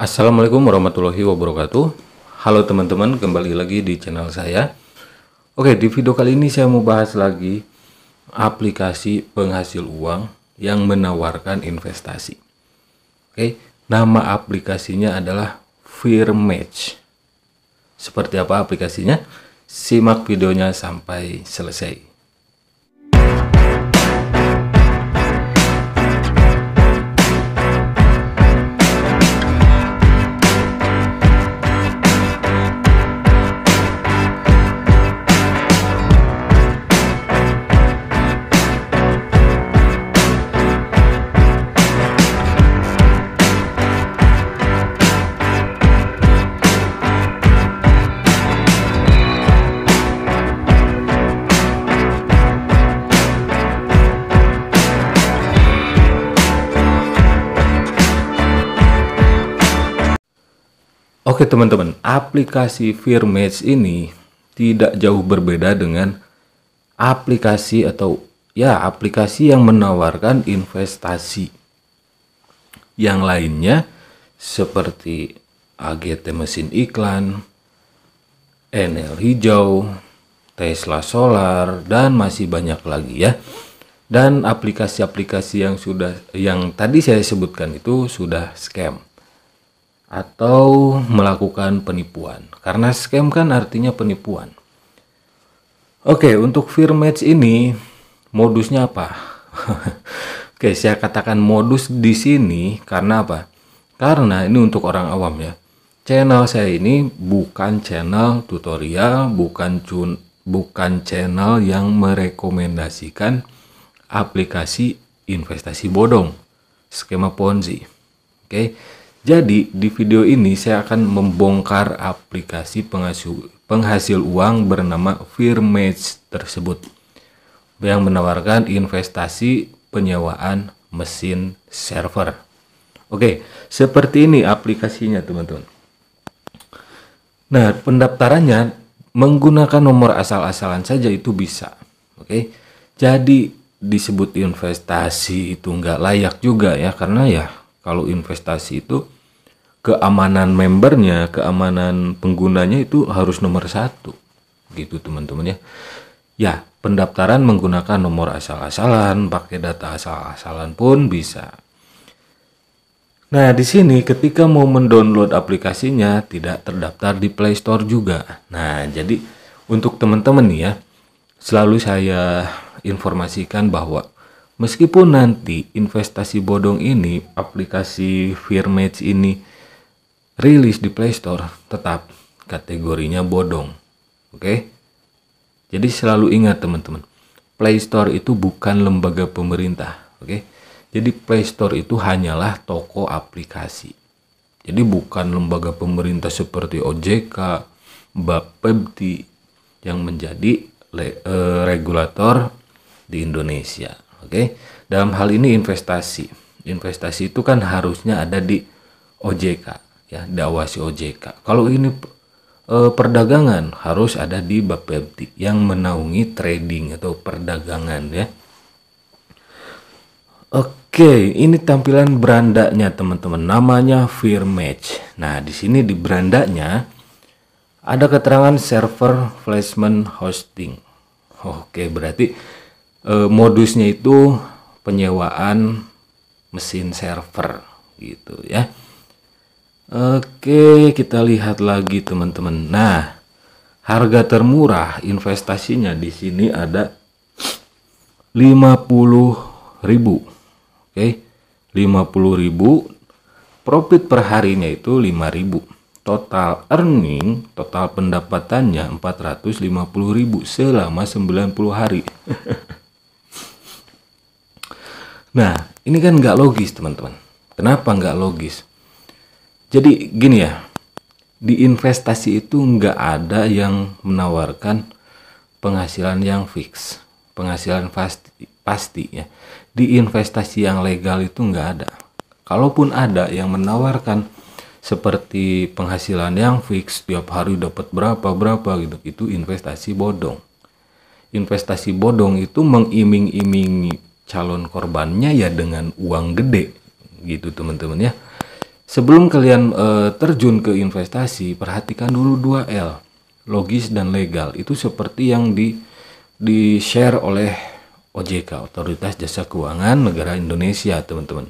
Assalamualaikum warahmatullahi wabarakatuh. Halo teman-teman, kembali lagi di channel saya. Oke, di video kali ini saya mau bahas lagi aplikasi penghasil uang yang menawarkan investasi. Oke, nama aplikasinya adalah Firmatch. Seperti apa aplikasinya? Simak videonya sampai selesai. Oke teman-teman, aplikasi Firmatch ini tidak jauh berbeda dengan aplikasi aplikasi yang menawarkan investasi yang lainnya seperti AGT mesin iklan, NL hijau, Tesla solar, dan masih banyak lagi ya. Dan aplikasi-aplikasi yang tadi saya sebutkan itu sudah scam atau melakukan penipuan. Karena scam kan artinya penipuan. Oke, untuk Firmatch ini modusnya apa? Oke, saya katakan modus di sini karena apa? Karena ini untuk orang awam ya. Channel saya ini bukan channel tutorial, bukan channel yang merekomendasikan aplikasi investasi bodong, skema Ponzi. Oke. Jadi di video ini saya akan membongkar aplikasi penghasil uang bernama Firmatch tersebut yang menawarkan investasi penyewaan mesin server. Oke, seperti ini aplikasinya teman-teman. Nah, pendaftarannya menggunakan nomor asal-asalan saja itu bisa. Oke, jadi disebut investasi itu nggak layak juga ya, karena ya kalau investasi itu keamanan membernya, keamanan penggunanya itu harus nomor 1 gitu teman-teman ya. Ya, pendaftaran menggunakan nomor asal-asalan, pakai data asal-asalan pun bisa. Nah, di sini ketika mau mendownload aplikasinya tidak terdaftar di Play Store juga. Nah, jadi untuk teman-teman nih ya, selalu saya informasikan bahwa meskipun nanti investasi bodong ini, aplikasi Firmatch ini rilis di Play Store, tetap kategorinya bodong. Oke? Jadi selalu ingat teman-teman, Play Store itu bukan lembaga pemerintah. Oke? Jadi Play Store itu hanyalah toko aplikasi. Jadi bukan lembaga pemerintah seperti OJK, Bapepti yang menjadi regulator di Indonesia. Oke, dalam hal ini investasi itu kan harusnya ada di OJK ya, diawasi OJK. Kalau ini perdagangan harus ada di Bapepti yang menaungi trading atau perdagangan ya. Oke, ini tampilan berandanya teman-teman, namanya Firmatch. Nah, di sini di berandanya ada keterangan server placement hosting. Oke, berarti modusnya itu penyewaan mesin server gitu ya. Oke, kita lihat lagi teman-teman. Nah, harga termurah investasinya di sini ada 50.000. Oke, 50.000. Profit per harinya itu 5.000. Total earning, total pendapatannya 450.000 selama 90 hari. Nah, ini kan nggak logis teman-teman. Kenapa nggak logis? Jadi gini ya, di investasi itu nggak ada yang menawarkan penghasilan yang fix, penghasilan pasti ya. Di investasi yang legal itu nggak ada. Kalaupun ada yang menawarkan seperti penghasilan yang fix, tiap hari dapat berapa gitu, itu investasi bodong. Investasi bodong itu mengiming-imingi calon korbannya ya dengan uang gede gitu teman-teman ya. Sebelum kalian terjun ke investasi, perhatikan dulu 2L, logis dan legal. Itu seperti yang di-share oleh OJK, Otoritas Jasa Keuangan Negara Indonesia, teman-teman.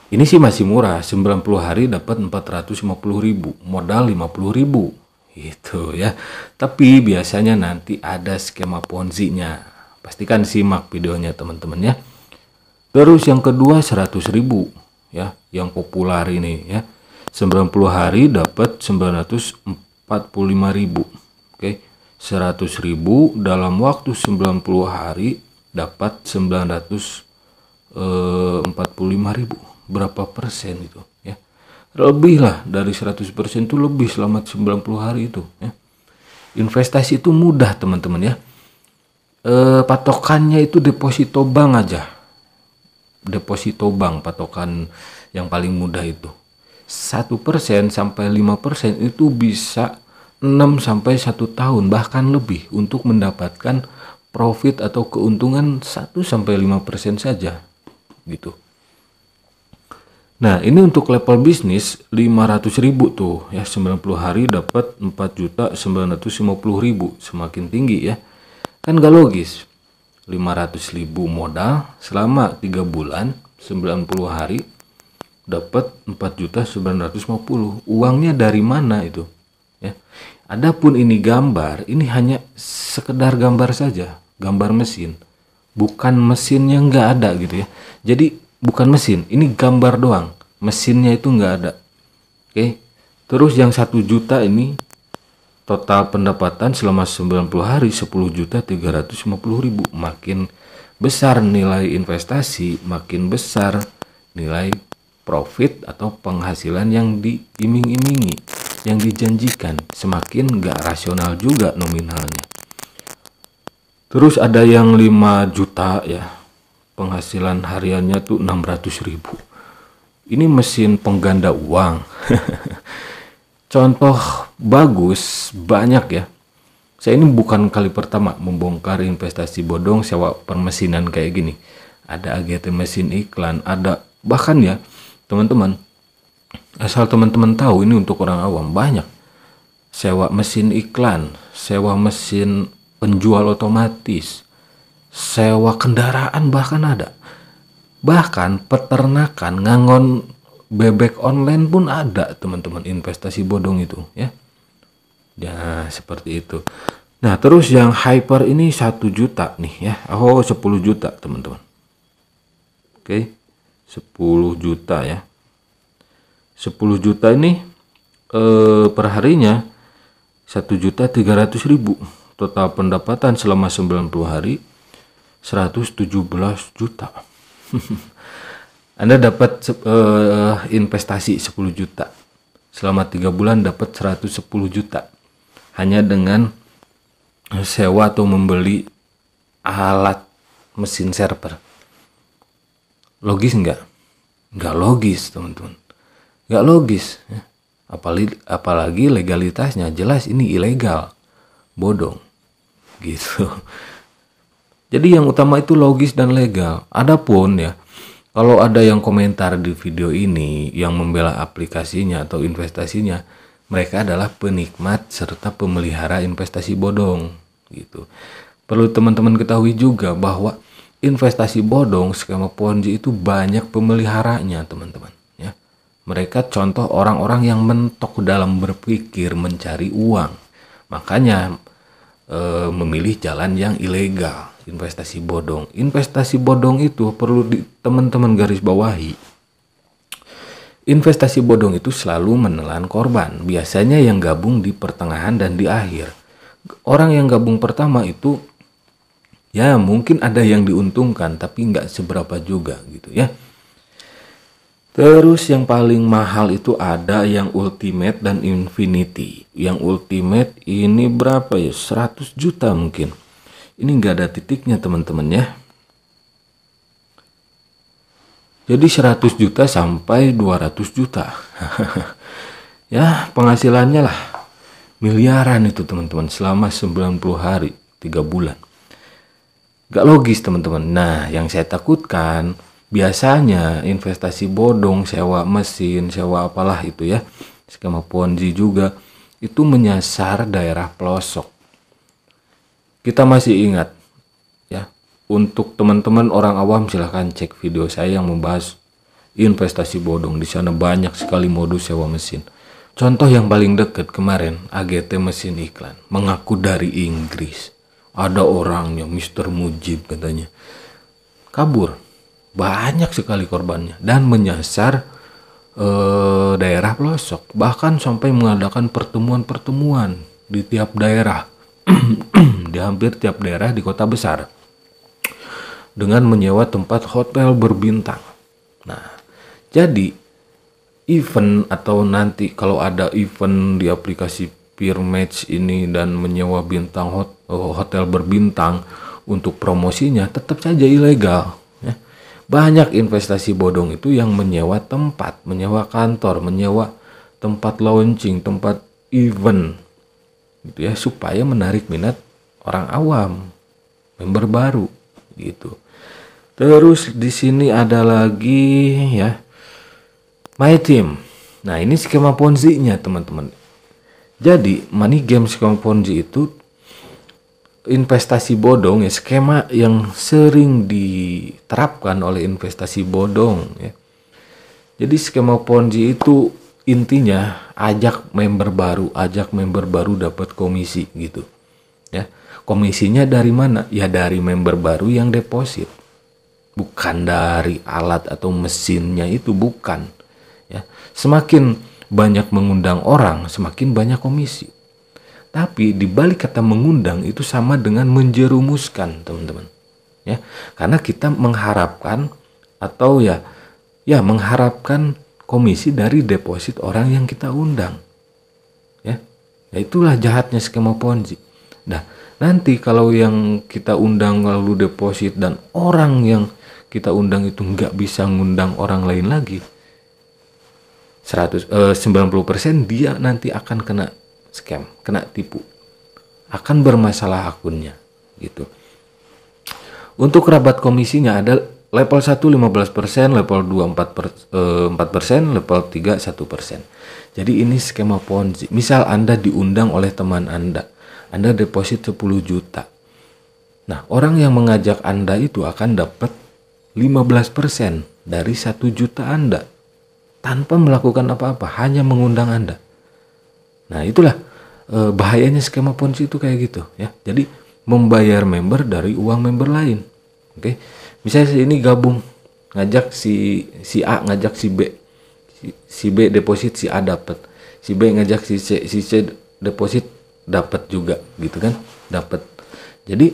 Ini sih masih murah, 90 hari dapat 450.000, modal 50.000 gitu ya. Tapi biasanya nanti ada skema Ponzi-nya. Pastikan simak videonya teman-teman ya. Terus yang kedua 100.000 ya, yang populer ini ya. 90 hari dapat 945.000. Oke. 100.000 dalam waktu 90 hari dapat 945.000. Berapa persen itu ya? Lebih lah dari 100% itu, lebih selama 90 hari itu ya. Investasi itu mudah teman-teman ya. Patokannya itu deposito bank aja. Deposito bank patokan yang paling mudah itu. 1% sampai 5% itu bisa 6 sampai 1 tahun bahkan lebih untuk mendapatkan profit atau keuntungan 1 sampai 5% saja gitu. Nah, ini untuk level bisnis 500.000 tuh ya, 90 hari dapat 4.950.000, semakin tinggi ya. Kan gak logis. 500.000 modal selama 3 bulan 90 hari dapat 4.950. Uangnya dari mana itu ya? Adapun ini gambar, ini hanya sekedar gambar saja, gambar mesin. Bukan mesinnya nggak ada gitu ya. Jadi bukan mesin, ini gambar doang, mesinnya itu nggak ada. Oke. Terus yang 1 juta ini total pendapatan selama 90 hari 10.350.000. Makin besar nilai investasi, makin besar nilai profit atau penghasilan yang diiming-imingi, yang dijanjikan. Semakin nggak rasional juga nominalnya. Terus ada yang 5 juta ya, penghasilan hariannya tuh 600.000. Ini mesin pengganda uang. Contoh bagus banyak ya. Saya ini bukan kali pertama membongkar investasi bodong sewa permesinan kayak gini. Ada AGT mesin iklan, ada bahkan ya teman-teman, asal teman-teman tahu ini untuk orang awam, banyak sewa mesin iklan, sewa mesin penjual otomatis, sewa kendaraan bahkan ada. Bahkan peternakan, ngangon bebek online pun ada teman-teman, investasi bodong itu ya. Ya seperti itu. Nah terus yang hyper ini 1 juta nih ya. Oh 10 juta teman-teman. Oke 10 juta ya. 10 juta ini perharinya 1.300.000. Total pendapatan selama 90 hari 117 juta. Anda dapat investasi 10 juta. Selama 3 bulan dapat 110 juta. Hanya dengan sewa atau membeli alat mesin server. Logis enggak? Enggak logis teman-teman. Enggak logis. Apalagi legalitasnya jelas ini ilegal. Bodong. Gitu. Jadi yang utama itu logis dan legal. Adapun ya, kalau ada yang komentar di video ini yang membela aplikasinya atau investasinya, mereka adalah penikmat serta pemelihara investasi bodong gitu. Perlu teman-teman ketahui juga bahwa investasi bodong, skema Ponzi itu banyak pemeliharanya teman-teman ya. Mereka contoh orang-orang yang mentok dalam berpikir mencari uang. Makanya memilih jalan yang ilegal, investasi bodong. Investasi bodong itu perlu teman-teman garis bawahi. Investasi bodong itu selalu menelan korban. Biasanya yang gabung di pertengahan dan di akhir. Orang yang gabung pertama itu ya mungkin ada yang diuntungkan tapi nggak seberapa juga gitu ya. Terus yang paling mahal itu ada yang ultimate dan infinity. Yang ultimate ini berapa ya? 100 juta mungkin. Ini nggak ada titiknya teman-teman ya. Jadi 100 juta sampai 200 juta. Ya penghasilannya lah miliaran itu teman-teman selama 90 hari 3 bulan. Gak logis teman-teman. Nah yang saya takutkan Biasanya investasi bodong, sewa mesin, sewa apalah itu ya, skema Ponzi juga, itu menyasar daerah pelosok. Kita masih ingat ya, untuk teman-teman orang awam silahkan cek video saya yang membahas investasi bodong. Di sana banyak sekali modus sewa mesin. Contoh yang paling dekat kemarin, AGT mesin iklan, mengaku dari Inggris. Ada orangnya, Mr. Mujib katanya. Kabur. Banyak sekali korbannya dan menyasar daerah pelosok, bahkan sampai mengadakan pertemuan-pertemuan di tiap daerah di hampir tiap daerah di kota besar dengan menyewa tempat hotel berbintang. Nah, jadi event atau nanti kalau ada event di aplikasi Peermatch ini dan menyewa bintang hotel berbintang untuk promosinya tetap saja ilegal. Banyak investasi bodong itu yang menyewa tempat, menyewa kantor, menyewa tempat launching, tempat event gitu ya, supaya menarik minat orang awam, member baru gitu. Terus di sini ada lagi ya, My Team. Nah, ini skema Ponzi-nya, teman-teman. Jadi, money game skema Ponzi itu investasi bodong ya, skema yang sering diterapkan oleh investasi bodong ya. Jadi skema Ponzi itu intinya ajak member baru dapat komisi gitu ya. Komisinya dari mana? Ya dari member baru yang deposit. Bukan dari alat atau mesinnya itu, bukan ya. Semakin banyak mengundang orang, semakin banyak komisi. Tapi di balik kata mengundang itu sama dengan menjerumuskan, teman-teman. Ya, karena kita mengharapkan atau ya mengharapkan komisi dari deposit orang yang kita undang. Ya. Ya itulah jahatnya skema Ponzi. Nah, nanti kalau yang kita undang lalu deposit dan orang yang kita undang itu nggak bisa ngundang orang lain lagi, 90% dia nanti akan kena scam, kena tipu, akan bermasalah akunnya gitu. Untuk rabat komisinya ada level 1 15%, level 2 4%, level 3 1%. Jadi ini skema Ponzi. Misal Anda diundang oleh teman Anda deposit 10 juta. Nah, orang yang mengajak Anda itu akan dapat 15% dari 1 juta Anda tanpa melakukan apa-apa, hanya mengundang Anda. Nah, itulah bahayanya skema Ponzi itu kayak gitu ya. Jadi membayar member dari uang member lain. Oke. Misalnya ini gabung, ngajak si A ngajak si B. Si B deposit, si A dapat. Si B ngajak si C deposit dapat juga gitu kan? Dapat. Jadi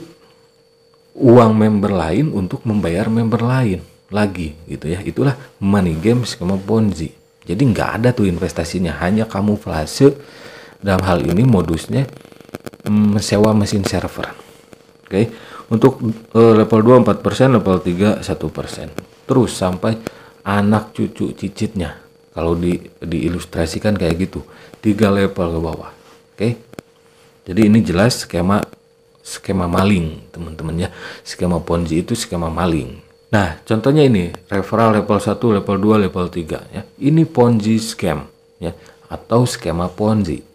uang member lain untuk membayar member lain lagi gitu ya. Itulah money game skema Ponzi. Jadi nggak ada tuh investasinya, hanya kamuflase. Dalam hal ini modusnya sewa mesin server. Oke. Untuk level 2 4%, level 3 1%. Terus sampai anak cucu cicitnya. Kalau diilustrasikan kayak gitu. 3 level ke bawah. Oke. Jadi ini jelas skema maling, teman-teman ya. Skema Ponzi itu skema maling. Nah, contohnya ini, referral level 1, level 2, level 3 ya. Ini Ponzi scam ya, atau skema Ponzi.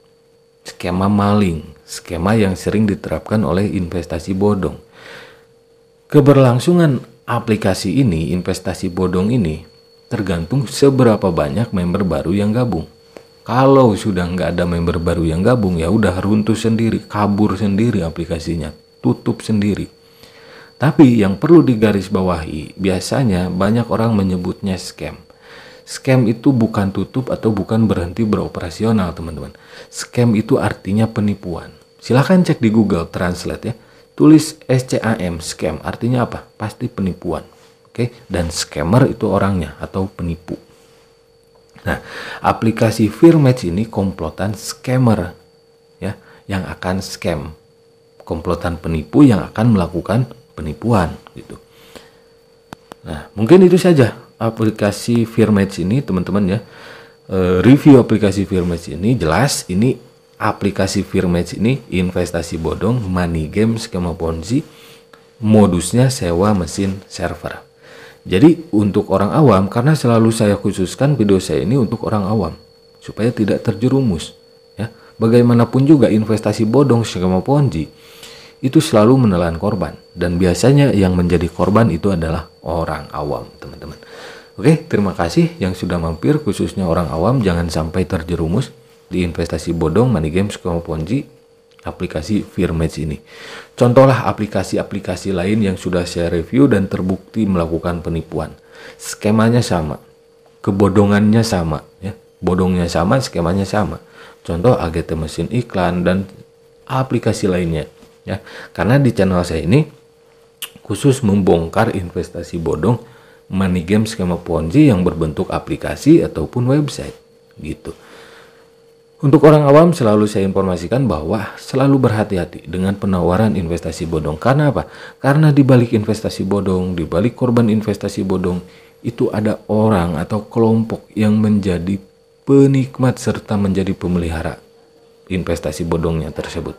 Skema maling, skema yang sering diterapkan oleh investasi bodong. Keberlangsungan aplikasi ini, investasi bodong ini, tergantung seberapa banyak member baru yang gabung. Kalau sudah nggak ada member baru yang gabung, ya udah runtuh sendiri, kabur sendiri aplikasinya, tutup sendiri. Tapi yang perlu digarisbawahi, biasanya banyak orang menyebutnya scam. Scam itu bukan tutup atau bukan berhenti beroperasional, teman-teman. Scam itu artinya penipuan. Silahkan cek di Google Translate ya. Tulis SCAM, scam. Artinya apa? Pasti penipuan. Oke? Dan scammer itu orangnya atau penipu. Nah, aplikasi Peermatch ini komplotan scammer ya, yang akan scam. Komplotan penipu yang akan melakukan penipuan gitu. Nah, mungkin itu saja aplikasi Peermatch ini, teman-teman ya. Review aplikasi Peermatch ini jelas, ini aplikasi Peermatch ini investasi bodong, money game, skema Ponzi, modusnya sewa mesin server. Jadi untuk orang awam, karena selalu saya khususkan video saya ini untuk orang awam supaya tidak terjerumus ya. Bagaimanapun juga investasi bodong skema Ponzi itu selalu menelan korban, dan biasanya yang menjadi korban itu adalah orang awam, teman-teman. Oke, terima kasih yang sudah mampir, khususnya orang awam jangan sampai terjerumus di investasi bodong, money game, skema Ponzi, aplikasi Firmatch ini. Contohlah aplikasi-aplikasi lain yang sudah saya review dan terbukti melakukan penipuan. Skemanya sama, kebodongannya sama ya. Bodongnya sama, skemanya sama. Contoh AGT mesin iklan dan aplikasi lainnya ya. Karena di channel saya ini khusus membongkar investasi bodong, money game, skema Ponzi yang berbentuk aplikasi ataupun website gitu. Untuk orang awam selalu saya informasikan bahwa selalu berhati-hati dengan penawaran investasi bodong. Karena apa? Karena di balik investasi bodong, di balik korban investasi bodong, itu ada orang atau kelompok yang menjadi penikmat serta menjadi pemelihara investasi bodongnya tersebut.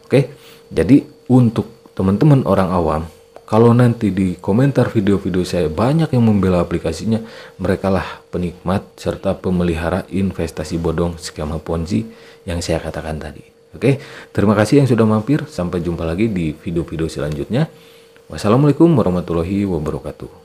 Oke, jadi untuk teman-teman orang awam, kalau nanti di komentar video-video saya banyak yang membela aplikasinya, merekalah penikmat serta pemelihara investasi bodong skema Ponzi yang saya katakan tadi. Oke, terima kasih yang sudah mampir. Sampai jumpa lagi di video-video selanjutnya. Wassalamualaikum warahmatullahi wabarakatuh.